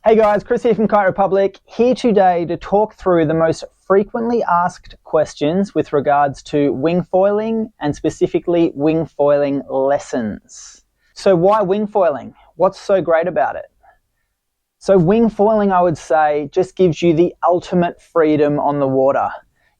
Hey guys, Chris here from Kite Republic, here today to talk through the most frequently asked questions with regards to wingfoiling and specifically wingfoiling lessons. So why wingfoiling? What's so great about it? So wingfoiling, I would say, just gives you the ultimate freedom on the water.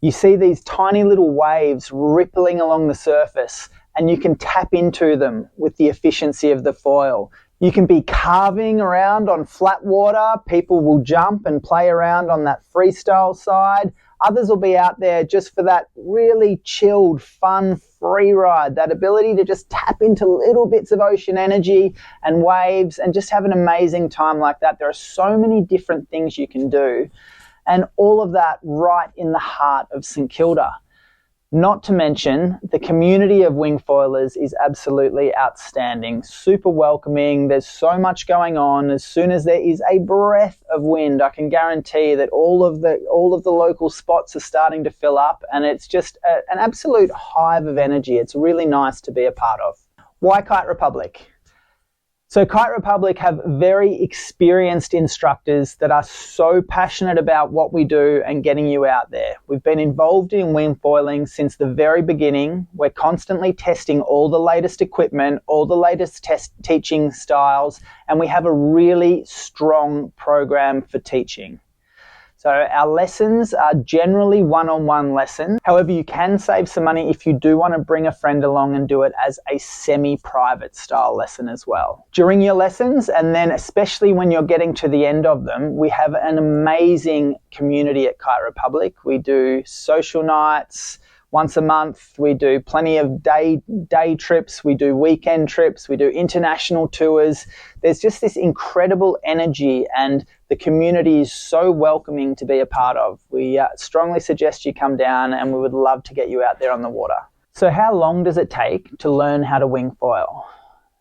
You see these tiny little waves rippling along the surface and you can tap into them with the efficiency of the foil. You can be carving around on flat water. People will jump and play around on that freestyle side. Others will be out there just for that really chilled, fun, free ride, that ability to just tap into little bits of ocean energy and waves and just have an amazing time like that. There are so many different things you can do, and all of that right in the heart of St Kilda. Not to mention, the community of wingfoilers is absolutely outstanding, super welcoming. There's so much going on. As soon as there is a breath of wind, I can guarantee that all of the local spots are starting to fill up, and it's just an absolute hive of energy. It's really nice to be a part of. Why Kite Republic? So Kite Republic have very experienced instructors that are so passionate about what we do and getting you out there. We've been involved in wingfoiling since the very beginning. We're constantly testing all the latest equipment, all the latest teaching styles, and we have a really strong program for teaching. So our lessons are generally one-on-one lessons. However, you can save some money if you do want to bring a friend along and do it as a semi-private style lesson as well. During your lessons, and then especially when you're getting to the end of them, we have an amazing community at Kite Republic. We do social nights once a month. We do plenty of day trips. We do weekend trips. We do international tours. There's just this incredible energy, and the community is so welcoming to be a part of. We strongly suggest you come down, and we would love to get you out there on the water. So how long does it take to learn how to wingfoil?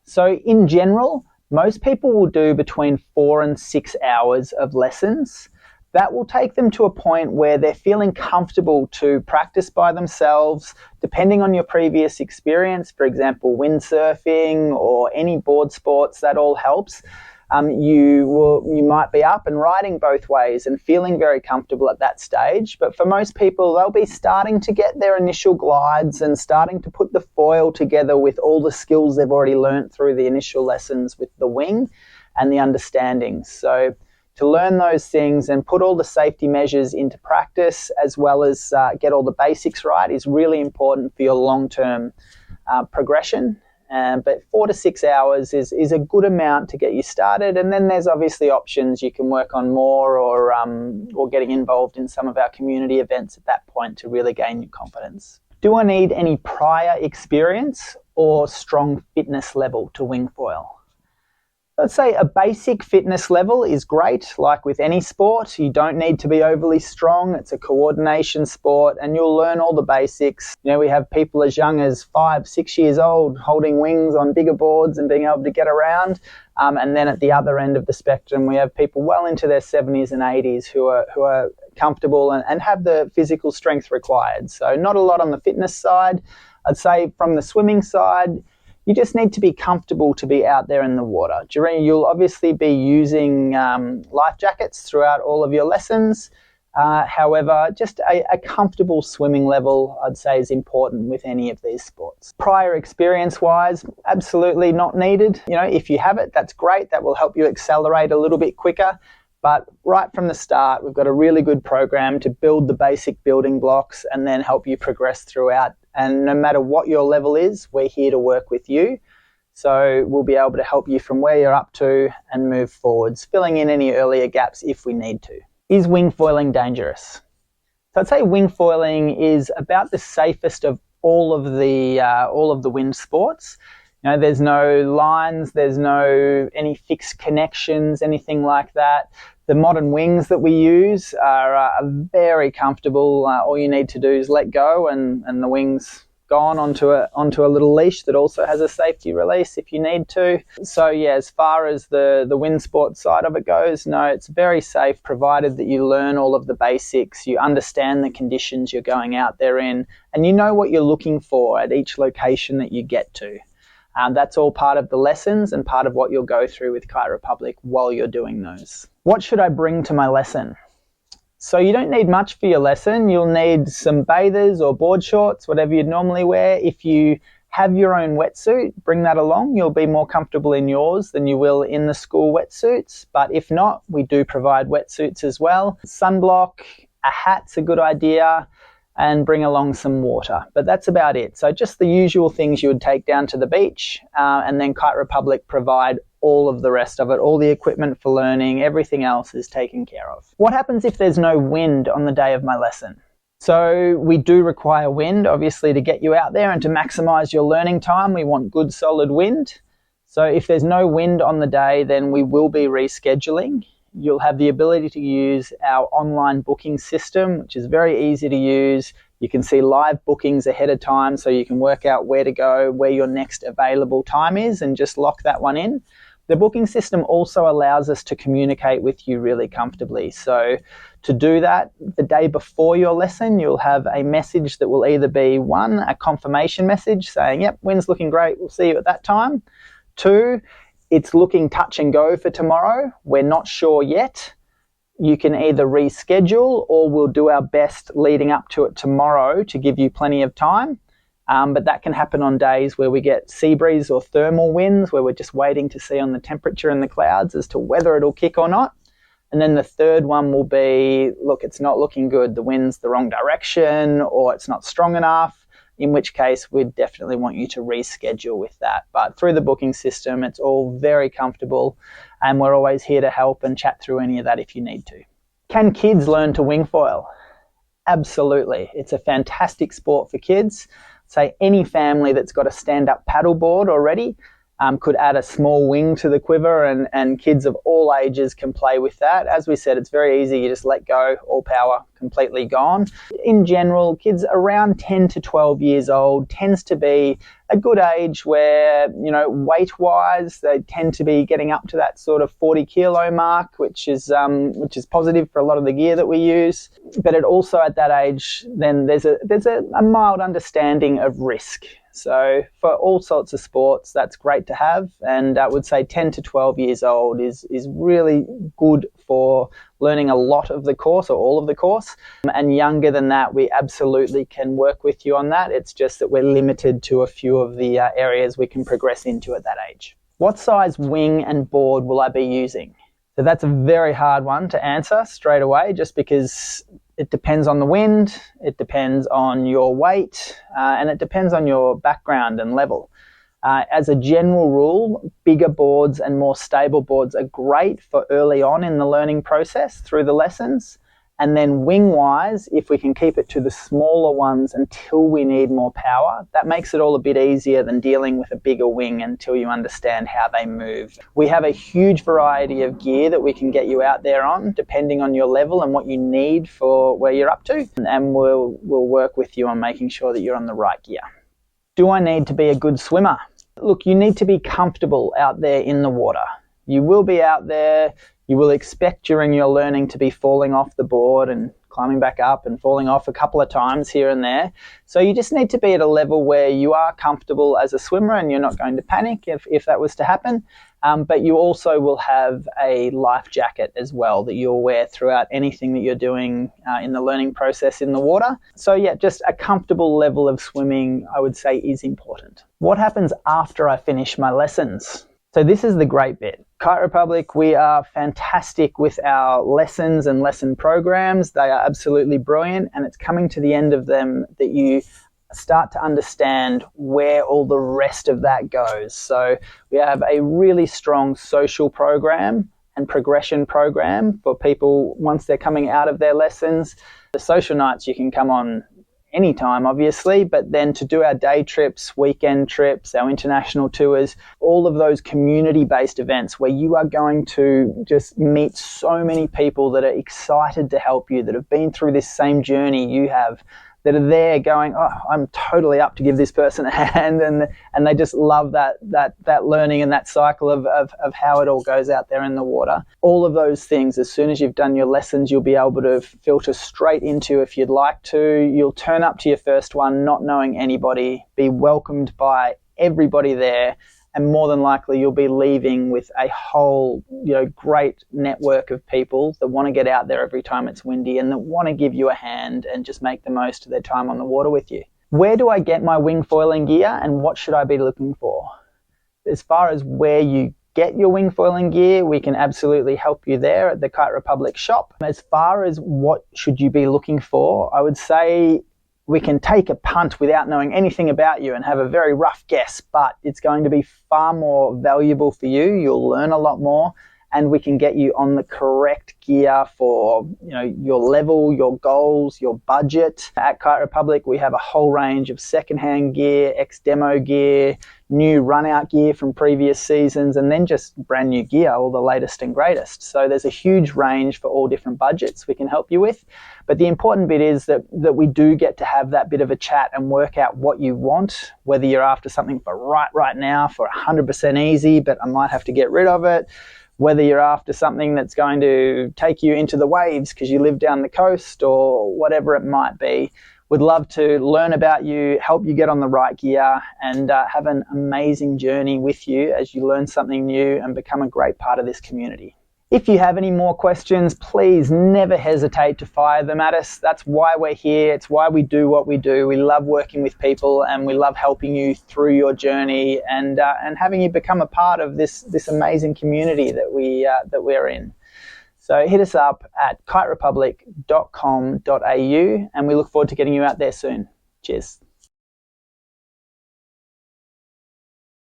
So in general, most people will do between 4 and 6 hours of lessons. That will take them to a point where they're feeling comfortable to practice by themselves, depending on your previous experience. For example, windsurfing or any board sports, that all helps. You might be up and riding both ways and feeling very comfortable at that stage. But for most people, they'll be starting to get their initial glides and starting to put the foil together with all the skills they've already learnt through the initial lessons with the wing and the understanding. So to learn those things and put all the safety measures into practice, as well as get all the basics right, is really important for your long-term progression. But 4 to 6 hours is a good amount to get you started. And then there's obviously options. You can work on more or getting involved in some of our community events at that point to really gain your confidence. Do I need any prior experience or strong fitness level to wingfoil? Let's say a basic fitness level is great. Like with any sport, you don't need to be overly strong. It's a coordination sport, and you'll learn all the basics. You know, we have people as young as 5, 6 years old holding wings on bigger boards and being able to get around. And then at the other end of the spectrum, we have people well into their 70s and 80s who are comfortable and have the physical strength required. So not a lot on the fitness side. I'd say from the swimming side, you just need to be comfortable to be out there in the water. You'll obviously be using life jackets throughout all of your lessons. However, just a comfortable swimming level, I'd say, is important with any of these sports. Prior experience-wise, absolutely not needed. You know, if you have it, that's great. That will help you accelerate a little bit quicker. But right from the start, we've got a really good program to build the basic building blocks and then help you progress throughout. And no matter what your level is, we're here to work with you. So we'll be able to help you from where you're up to and move forwards, filling in any earlier gaps if we need to. Is wingfoiling dangerous? So I'd say wingfoiling is about the safest of all of the wind sports. You know, there's no lines, there's no any fixed connections, anything like that. The modern wings that we use are very comfortable. All you need to do is let go and the wing's gone onto a little leash that also has a safety release if you need to. So yeah, as far as the wind sport side of it goes, no, it's very safe provided that you learn all of the basics, you understand the conditions you're going out there in, and you know what you're looking for at each location that you get to. That's all part of the lessons and part of what you'll go through with Kite Republic while you're doing those. What should I bring to my lesson? So you don't need much for your lesson. You'll need some bathers or board shorts, whatever you'd normally wear. If you have your own wetsuit, bring that along. You'll be more comfortable in yours than you will in the school wetsuits. But if not, we do provide wetsuits as well. Sunblock, a hat's a good idea, and bring along some water. But that's about it. So just the usual things you would take down to the beach, and then Kite Republic provide all of the rest of it, all the equipment for learning, everything else is taken care of. What happens if there's no wind on the day of my lesson? So we do require wind, obviously, to get you out there and to maximize your learning time. We want good solid wind. So if there's no wind on the day, then we will be rescheduling. You'll have the ability to use our online booking system, which is very easy to use. You can see live bookings ahead of time, so you can work out where to go, where your next available time is, and just lock that one in. The booking system also allows us to communicate with you really comfortably. So to do that, the day before your lesson, you'll have a message that will either be, one, a confirmation message saying, yep, wind's looking great, we'll see you at that time. Two, it's looking touch and go for tomorrow, we're not sure yet. You can either reschedule or we'll do our best leading up to it tomorrow to give you plenty of time. But that can happen on days where we get sea breeze or thermal winds, where we're just waiting to see on the temperature in the clouds as to whether it'll kick or not. And then the third one will be, look, it's not looking good, the wind's the wrong direction, or it's not strong enough, in which case we'd definitely want you to reschedule with that. But through the booking system, it's all very comfortable, and we're always here to help and chat through any of that if you need to. Can kids learn to wingfoil? Absolutely. It's a fantastic sport for kids. Say any family that's got a stand-up paddleboard already could add a small wing to the quiver, and kids of all ages can play with that. As we said, it's very easy. You just let go, all power, completely gone. In general, kids around 10 to 12 years old tends to be a good age where, you know, weight-wise, they tend to be getting up to that sort of 40 kilo mark, which is positive for a lot of the gear that we use. But it also at that age, then there's a mild understanding of risk. So for all sorts of sports, that's great to have. And I would say 10 to 12 years old is really good for learning a lot of the course or all of the course. And younger than that, we absolutely can work with you on that. It's just that we're limited to a few of the areas we can progress into at that age. What size wing and board will I be using? So that's a very hard one to answer straight away, just because it depends on the wind, it depends on your weight, and it depends on your background and level. As a general rule, bigger boards and more stable boards are great for early on in the learning process through the lessons. And then wing-wise, if we can keep it to the smaller ones until we need more power, that makes it all a bit easier than dealing with a bigger wing until you understand how they move. We have a huge variety of gear that we can get you out there on, depending on your level and what you need for where you're up to. And we'll work with you on making sure that you're on the right gear. Do I need to be a good swimmer? Look, you need to be comfortable out there in the water. You will be out there. You will expect during your learning to be falling off the board and climbing back up and falling off a couple of times here and there. So you just need to be at a level where you are comfortable as a swimmer and you're not going to panic if that was to happen. But you also will have a life jacket as well that you'll wear throughout anything that you're doing in the learning process in the water. So yeah, just a comfortable level of swimming, I would say, is important. What happens after I finish my lessons? So this is the great bit. Kite Republic, we are fantastic with our lessons and lesson programs. They are absolutely brilliant, and it's coming to the end of them that you start to understand where all the rest of that goes. So we have a really strong social program and progression program for people once they're coming out of their lessons. The social nights you can come on anytime, obviously, but then to do our day trips, weekend trips, our international tours, all of those community-based events where you are going to just meet so many people that are excited to help you, that have been through this same journey you have, that are there going, oh, I'm totally up to give this person a hand, and they just love that learning and that cycle of how it all goes out there in the water. All of those things, as soon as you've done your lessons, you'll be able to filter straight into if you'd like to. You'll turn up to your first one not knowing anybody, be welcomed by everybody there, and more than likely you'll be leaving with a whole great network of people that want to get out there every time it's windy and that want to give you a hand and just make the most of their time on the water with you. Where do I get my wingfoiling gear and what should I be looking for? As far as where you get your wingfoiling gear, we can absolutely help you there at the Kite Republic shop. As far as what should you be looking for, I would say we can take a punt without knowing anything about you and have a very rough guess, but it's going to be far more valuable for you. You'll learn a lot more, and we can get you on the correct gear for your level, your goals, your budget. At Kite Republic, we have a whole range of secondhand gear, ex-demo gear, new run-out gear from previous seasons, and then just brand new gear, all the latest and greatest. So there's a huge range for all different budgets we can help you with. But the important bit is that we do get to have that bit of a chat and work out what you want, whether you're after something for right now for 100% easy, but I might have to get rid of it, whether you're after something that's going to take you into the waves because you live down the coast or whatever it might be. We'd love to learn about you, help you get on the right gear, and have an amazing journey with you as you learn something new and become a great part of this community. If you have any more questions, please never hesitate to fire them at us. That's why we're here. It's why we do what we do. We love working with people and we love helping you through your journey and having you become a part of this amazing community that we're in. So hit us up at kiterepublic.com.au and we look forward to getting you out there soon. Cheers.